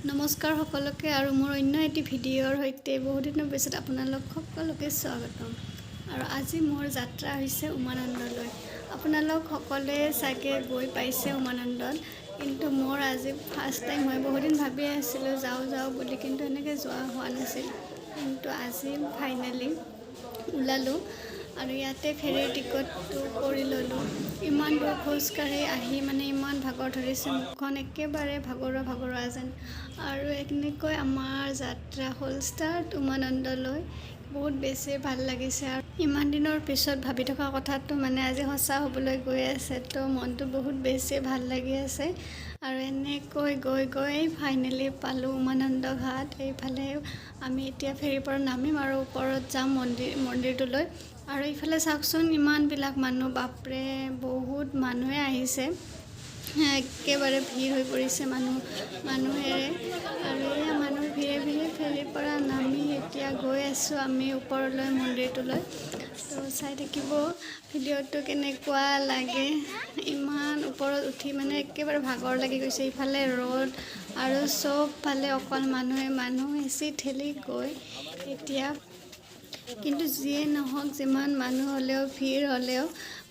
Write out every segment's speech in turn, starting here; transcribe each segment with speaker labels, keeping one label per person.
Speaker 1: নমস্কাৰ সকলোকে আৰু মোৰ অন্য এটি ভিডিঅ'ৰ সৈতে বহুত দিনৰ পিছত আপোনালোক সকলোকে স্বাগতম। আৰু আজি মোৰ যাত্ৰা হৈছে উমানন্দলৈ। আপোনালোক সকলোৱে চাগে গৈ পাইছে উমানন্দত, কিন্তু মোৰ আজি ফাৰ্ষ্ট টাইম হয়। বহুত দিন ভাবি আছিলোঁ যাওঁ বুলি, কিন্তু এনেকৈ যোৱা হোৱা নাছিল। কিন্তু আজি ফাইনেলি ওলালোঁ আৰু ইয়াতে ফেৰীৰ টিকটটো কৰি ল'লোঁ। ইমান দূৰ খোজকাঢ়ি আহি ইমান ভাগৰ ধৰিছে, মুখখন একেবাৰে ভাগৰুৱা যেন। আৰু এনেকৈ আমাৰ যাত্ৰা হ'ল ষ্টাৰ্ট উমানন্দলৈ। বহুত বেছি ভাল লাগিছে আৰু ইমান দিনৰ পিছত ভাবি থকা কথাটো আজি সঁচা হ'বলৈ গৈ আছে, তো মনটো বহুত বেছি ভাল লাগি আছে। আৰু এনেকৈ গৈ ফাইনেলি পালোঁ উমানন্দ ঘাট। এইফালে আমি এতিয়া ফেৰীৰ পৰা নামিম আৰু ওপৰত যাম মন্দিৰটোলৈ। আৰু ইফালে চাওকচোন ইমানবিলাক মানুহ, বাপৰে বহুত মানুহে আহিছে। একেবাৰে ভিৰ হৈ পৰিছে মানুহেৰে। আৰু এয়া মানুহ ভিৰে ফেৰীৰ পৰা নামি এতিয়া গৈ আছোঁ আমি ওপৰলৈ মন্দিৰটোলৈ। তো চাই থাকিব ভিডিঅ'টো কেনেকুৱা লাগে। ইমান ওপৰত উঠি একেবাৰে ভাগৰ লাগি গৈছে। ইফালে ৰ'দ আৰু চবফালে অকল মানুহ হেঁচি ঠেলি গৈ এতিয়া। কিন্তু যিয়ে নহওক, যিমান মানুহ হ'লেও ভিৰ হ'লেও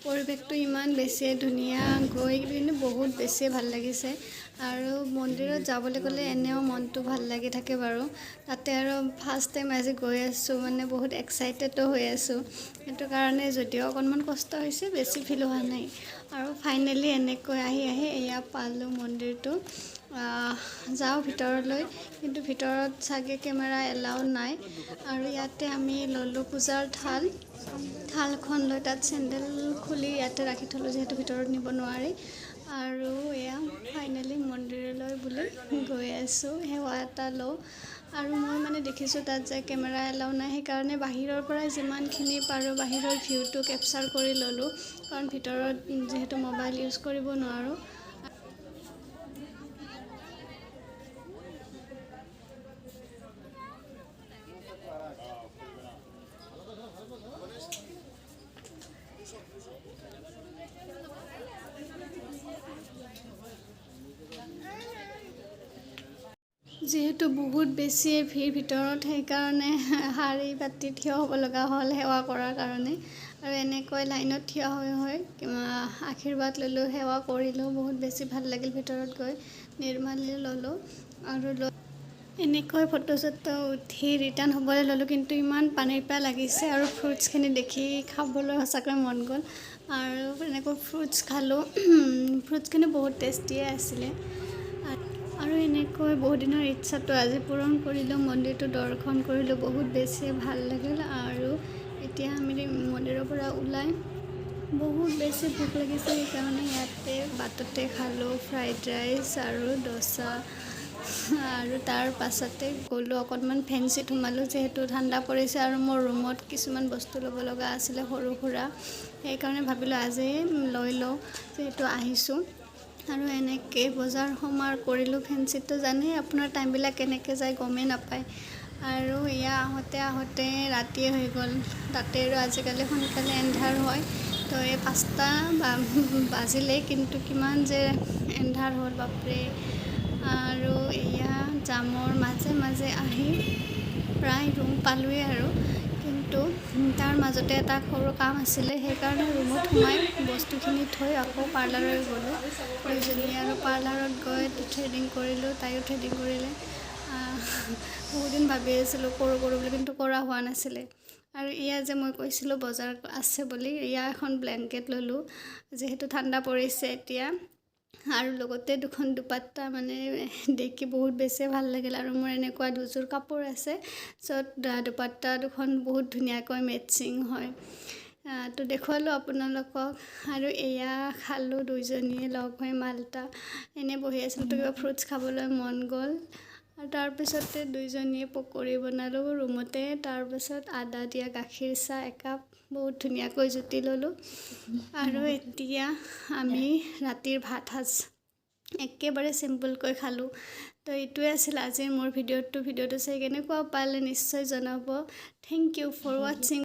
Speaker 1: পৰিৱেশটো ইমান বেছি ধুনীয়া, গৈ কিন্তু বহুত বেছি ভাল লাগিছে। আৰু মন্দিৰত যাবলৈ গ'লে এনেও মনটো ভাল লাগি থাকে বাৰু। তাতে আৰু ফাৰ্ষ্ট টাইম আজি গৈ আছোঁ, বহুত এক্সাইটেডো হৈ আছোঁ। সেইটো কাৰণে যদিও অকণমান কষ্ট হৈছে, বেছি ফিল হোৱা নাই। আৰু ফাইনেলি এনেকৈ আহি এয়া পালোঁ মন্দিৰটো। যাওঁ ভিতৰলৈ, কিন্তু ভিতৰত চাগে কেমেৰা এলাউ নাই। আৰু ইয়াতে আমি ল'লোঁ পূজাৰ থালখন লৈ তাত চেণ্ডেল খুলি ইয়াতে ৰাখি থ'লোঁ, যিহেতু ভিতৰত নিব নোৱাৰি। আৰু এয়া ফাইনেলি মন্দিৰলৈ বুলি গৈ আছোঁ, সেৱা এটা লওঁ। আৰু মই দেখিছোঁ তাত যে কেমেৰা এলাউ নাই, সেইকাৰণে বাহিৰৰ পৰা যিমানখিনি পাৰোঁ বাহিৰৰ ভিউটো কেপচাৰ কৰি ল'লোঁ, কাৰণ ভিতৰত যিহেতু মোবাইল ইউজ কৰিব নোৱাৰোঁ। যিহেতু বহুত বেছি ভিৰ ভিতৰত, সেইকাৰণে শাৰী পাতি থিয় হ'ব লগা হ'ল সেৱা কৰাৰ কাৰণে। আৰু এনেকৈ লাইনত থিয় হৈ আশীৰ্বাদ ল'লোঁ, সেৱা কৰিলোঁ। বহুত বেছি ভাল লাগিল ভিতৰত গৈ। নিৰ্মাল্য ল'লোঁ আৰু এনেকৈ ফটো চটো উঠি ৰিটাৰ্ণ হ'বলৈ ল'লোঁ। কিন্তু ইমান পানীৰ পৰা লাগিছে আৰু ফ্ৰুটছখিনি দেখি খাবলৈ সঁচাকৈ মন গ'ল। আৰু এনেকৈ ফ্ৰুটছ খালোঁ। ফ্ৰুটছখিনি বহুত টেষ্টিয়ে আছিলে। আৰু এনেকৈ বহুত দিনৰ ইচ্ছাটো আজি পূৰণ কৰিলোঁ। মন্দিৰটো দৰ্শন কৰিলোঁ, বহুত বেছি ভাল লাগিল। আৰু এতিয়া আমি মন্দিৰৰ পৰা ওলাই বহুত বেছি ভোক লাগিছে, সেইকাৰণে ইয়াতে বাটতে খালোঁ ফ্ৰাইড ৰাইচ আৰু ডোচা। আৰু তাৰ পাছতে গ'লোঁ অকণমান ফেঞ্চিত সোমালোঁ, যিহেতু ঠাণ্ডা পৰিছে আৰু মোৰ ৰুমত কিছুমান বস্তু ল'ব লগা আছিলে সৰু সুৰা। সেইকাৰণে ভাবিলোঁ আজি লৈ লওঁ, যিহেতু আহিছোঁ। আৰু এনেকৈ বজাৰ সমাৰ কৰিলোঁ। ফেঞ্চিততো জানেই আপোনাৰ টাইমবিলাক কেনেকৈ যায়, গমেই নাপায়। আৰু এয়া আহোঁতে ৰাতিয়ে হৈ গ'ল। তাতে আৰু আজিকালি সোনকালে এন্ধাৰ হয়, তো এই 5টা বাজিলেই, কিন্তু কিমান যে এন্ধাৰ হ'ল বাপৰে। আৰু এয়া জামৰ মাজে আহি প্ৰায় ৰুম পালোঁৱেই আৰু। কিন্তু তাৰ মাজতে এটা সৰু কাম আছিলে, সেইকাৰণে ৰুমত সোমাই বস্তুখিনি থৈ আকৌ পাৰ্লাৰলৈ গ'লোঁ দুইজনীয়ে। আৰু পাৰ্লাৰত গৈ থ্ৰেডিং কৰিলোঁ, তাইও থ্ৰেডিং কৰিলে। বহুত দিন ভাবি আছিলোঁ কৰোঁ বুলি, কিন্তু কৰা হোৱা নাছিলে। আৰু এয়া যে মই কৈছিলোঁ বজাৰ আছে বুলি, এয়া এখন ব্লেংকেট ল'লোঁ, যিহেতু ঠাণ্ডা পৰিছে এতিয়া। আৰু লগতে দুখন দুপাট্টা দেখি বহুত বেছি ভাল লাগিল। আৰু মোৰ এনেকুৱা দুযোৰ কাপোৰ আছে, য'ত দুপাট্টা দুখন বহুত ধুনীয়াকৈ মেটচিং হয়। তো দেখুৱালোঁ আপোনালোকক। আৰু এয়া খালোঁ দুইজনীয়ে লগ হৈ মাল্টা। এনেই বহি আছিলোঁ, তো কিবা ফ্ৰুটছ খাবলৈ মন গ'ল। আৰু তাৰপিছতে দুইজনীয়ে পকৰি বনালোঁ ৰুমতে। তাৰপিছত আদা দিয়া গাখীৰ চাহ একাপ বহুত ধুনীয়াকৈ জুতি ল'লোঁ। আৰু এতিয়া আমি ৰাতিৰ ভাত সাজ একেবাৰে চিম্পুলকৈ খালোঁ। তো এইটোৱে আছিল আজিৰ মোৰ ভিডিঅ'টো চাই কেনেকুৱা পালে নিশ্চয় জনাব। থেংক ইউ ফৰ ৱাচিং।